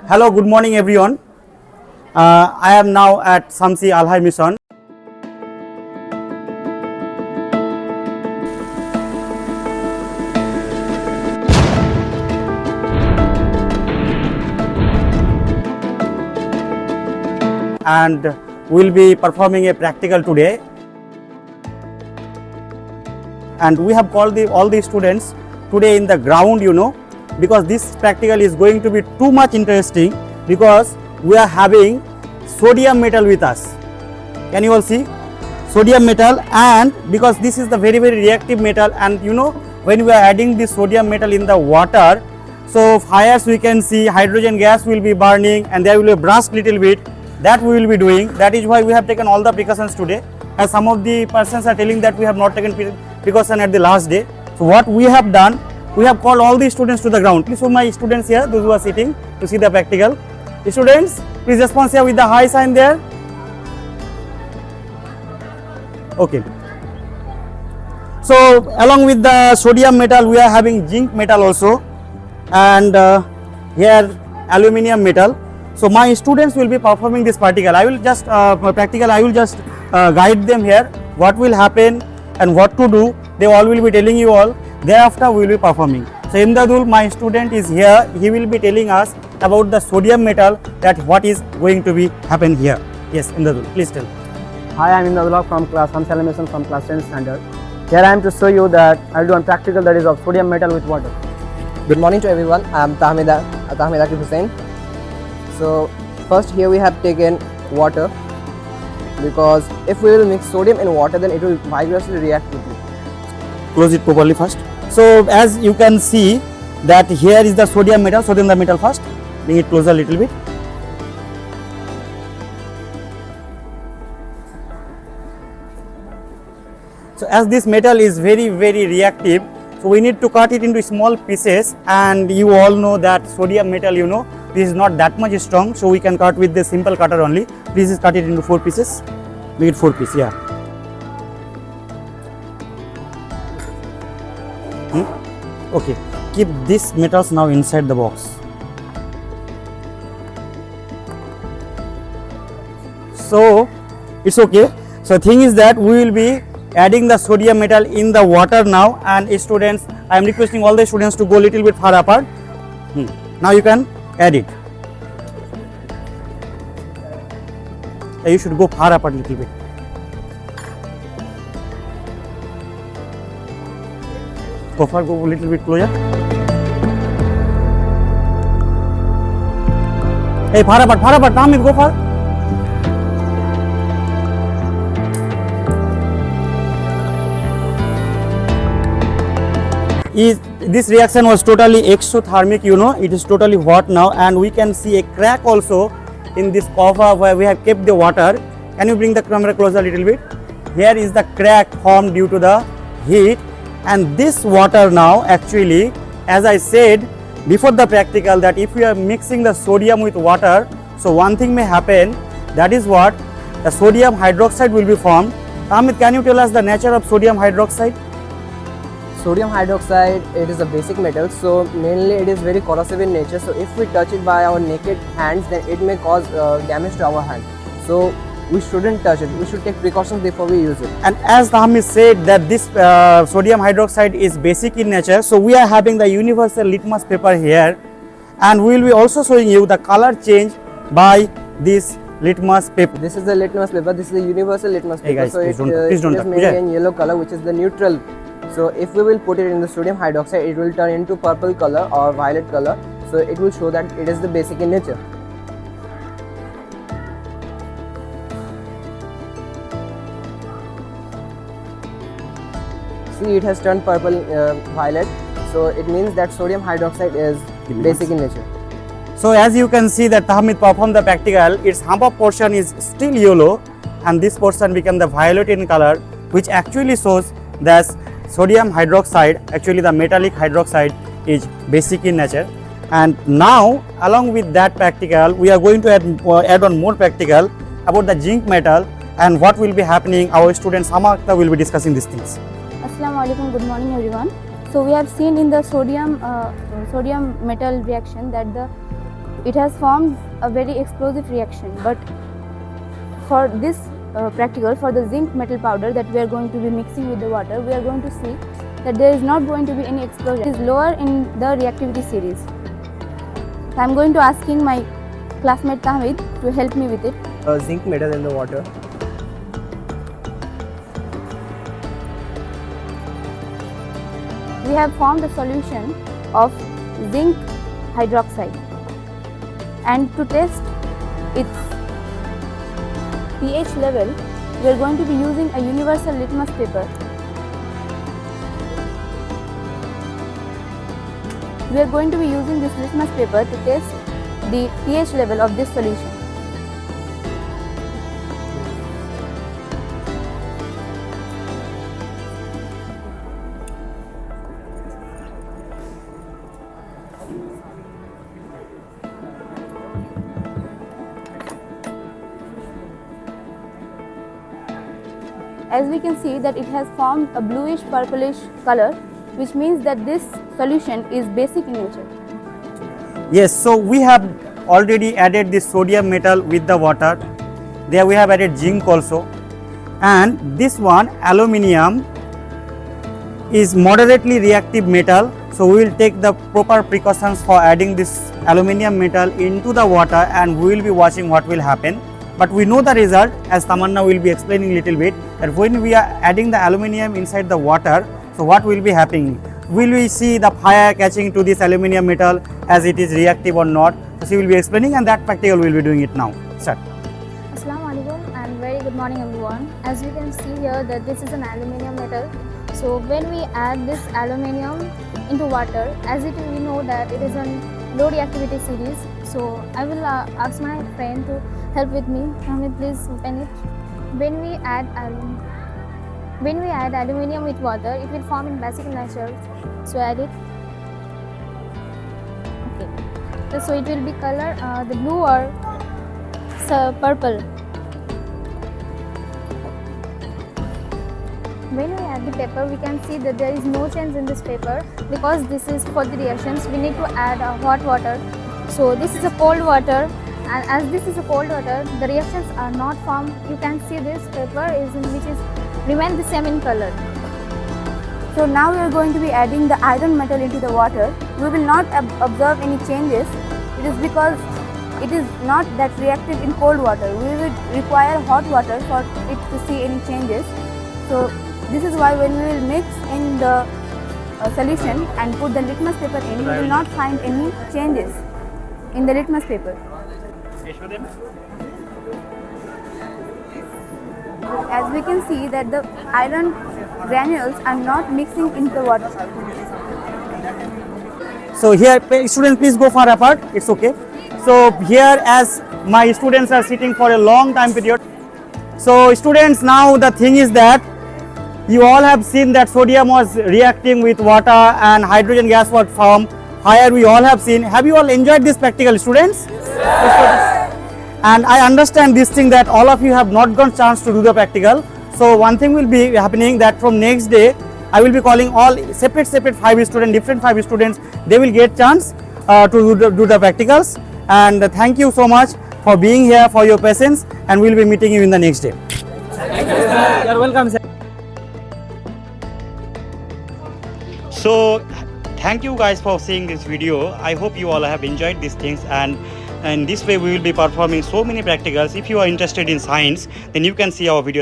Hello, good morning everyone. I am now at Samsi Alhai Mission. And we will be performing a practical today. And we have called all the students today in the ground, because this practical is going to be too much interesting because we are having sodium metal with us. Can you all see? Sodium metal, and because this is the very reactive metal, and when we are adding this sodium metal in the water, so fires we can see, hydrogen gas will be burning and there will be burst little bit. That we will be doing. That is why we have taken all the precautions today. As some of the persons are telling that we have not taken precaution at the last day. So what we have done, we have called all the students to the ground. Please show my students here, those who are sitting to see the practical. The students, please respond here with the high sign there. Okay. So along with the sodium metal, we are having zinc metal also, and here aluminium metal. So my students will be performing this practical. I will just guide them here what will happen and what to do. They all will be telling you all. Thereafter we will be performing. So Imdadul, my student, is here. He will be telling us about the sodium metal, that what is going to be happen here. Yes, Imdadul, please tell. Hi, I am Imdadullah from class Samsi Alhai Mission from class 10 standard. Here I am to show you that I will do one practical, that is of sodium metal with water. Good morning to everyone. I am Tahmid Akif Hussain. So first here we have taken water, because if we will mix sodium and water, then it will vigorously react with it. Close it properly first. So as you can see that here is the sodium the metal first. Bring it closer a little bit. So as this metal is very reactive, so we need to cut it into small pieces, and you all know that sodium metal, this is not that much strong, so we can cut with the simple cutter only. Please cut it into 4 pieces. Make it 4 pieces, yeah. Okay, keep these metals now inside the box. So it's okay. So thing is that we will be adding the sodium metal in the water now, and students, I am requesting all the students to go a little bit far apart. Now you can add it. You should go far apart a little bit. Go a little bit closer. Hey, far apart, Tamid, go far. This reaction was totally exothermic, it is totally hot now, and we can see a crack also in this coffer where we have kept the water. Can you bring the camera closer a little bit? Here is the crack formed due to the heat, and this water now, actually, as I said before the practical, that if we are mixing the sodium with water, so one thing may happen, that is what, the sodium hydroxide will be formed. Amit, can you tell us the nature of sodium hydroxide? Sodium hydroxide, it is a basic metal, so mainly it is very corrosive in nature. So if we touch it by our naked hands, then it may cause damage to our hand. So we shouldn't touch it. We should take precautions before we use it. And as Tahmid said that this sodium hydroxide is basic in nature, so we are having the universal litmus paper here, and we will be also showing you the color change by this litmus paper. This is the litmus paper. This is the universal litmus paper. Hey guys, so please it don't is mainly in yellow color, which is the neutral. So if we will put it in the sodium hydroxide, it will turn into purple color or violet color. So it will show that it is the basic in nature. See, it has turned purple violet. So it means that sodium hydroxide is basic in nature. So as you can see that Tahmid performed the practical, its hump up portion is still yellow, and this portion become the violet in color, which actually shows that sodium hydroxide, actually the metallic hydroxide, is basic in nature. And now along with that practical, we are going to add on more practical about the zinc metal and what will be happening. Our student Sama Akhtar will be discussing these things. Assalamualaikum, good morning everyone. So we have seen in the sodium metal reaction that the it has formed a very explosive reaction. But for this practical, for the zinc metal powder that we are going to be mixing with the water, we are going to see that there is not going to be any explosion. It is lower in the reactivity series. So I am going to asking my classmate Tahmid to help me with it. Zinc metal in the water. We have formed a solution of zinc hydroxide, and to test its pH level, we are going to be using a universal litmus paper. We are going to be using this litmus paper to test the pH level of this solution. As we can see that it has formed a bluish purplish color, which means that this solution is basic in nature. Yes, so we have already added this sodium metal with the water. There we have added zinc also, and this one aluminium is moderately reactive metal. So we will take the proper precautions for adding this aluminium metal into the water, and we will be watching what will happen. But we know the result, as Tamanna will be explaining little bit, that when we are adding the aluminium inside the water, so what will be happening? Will we see the fire catching to this aluminium metal as it is reactive or not? So she will be explaining, and that practical will be doing it now. Start. Assalamu alaikum and very good morning everyone. As you can see here that this is an aluminium metal. So when we add this aluminium into water, as it we know that it is a low reactivity series. So I will ask my friend to help with me. Can you please open it? When we add aluminium with water, it will form in basic nature. So add it. Okay. So it will be color the blue or purple. When we add the paper, we can see that there is no change in this paper because this is for the reactions. We need to add hot water. So this is a cold water, and as this is a cold water, the reactions are not formed. You can see this paper which is remain the same in color. So now we are going to be adding the iron metal into the water. We will not observe any changes. It is because it is not that reactive in cold water. We will require hot water for it to see any changes. So this is why when we will mix in the solution and put the litmus paper in, we will not find any changes in the litmus paper. As we can see that the iron granules are not mixing into the water. So here, students, please go far apart. It's okay. So here, as my students are sitting for a long time period. So students, now the thing is that you all have seen that sodium was reacting with water and hydrogen gas was formed. Here we all have seen. Have you all enjoyed this practical, students? Yes. And I understand this thing that all of you have not got chance to do the practical. So one thing will be happening that from next day, I will be calling all separate 5 students, different 5 students. They will get chance to do the practicals. And thank you so much for being here, for your patience, and we will be meeting you in the next day. You're welcome, sir. So thank you guys for seeing this video. I hope you all have enjoyed these things, and this way we will be performing so many practicals. If you are interested in science, then you can see our video.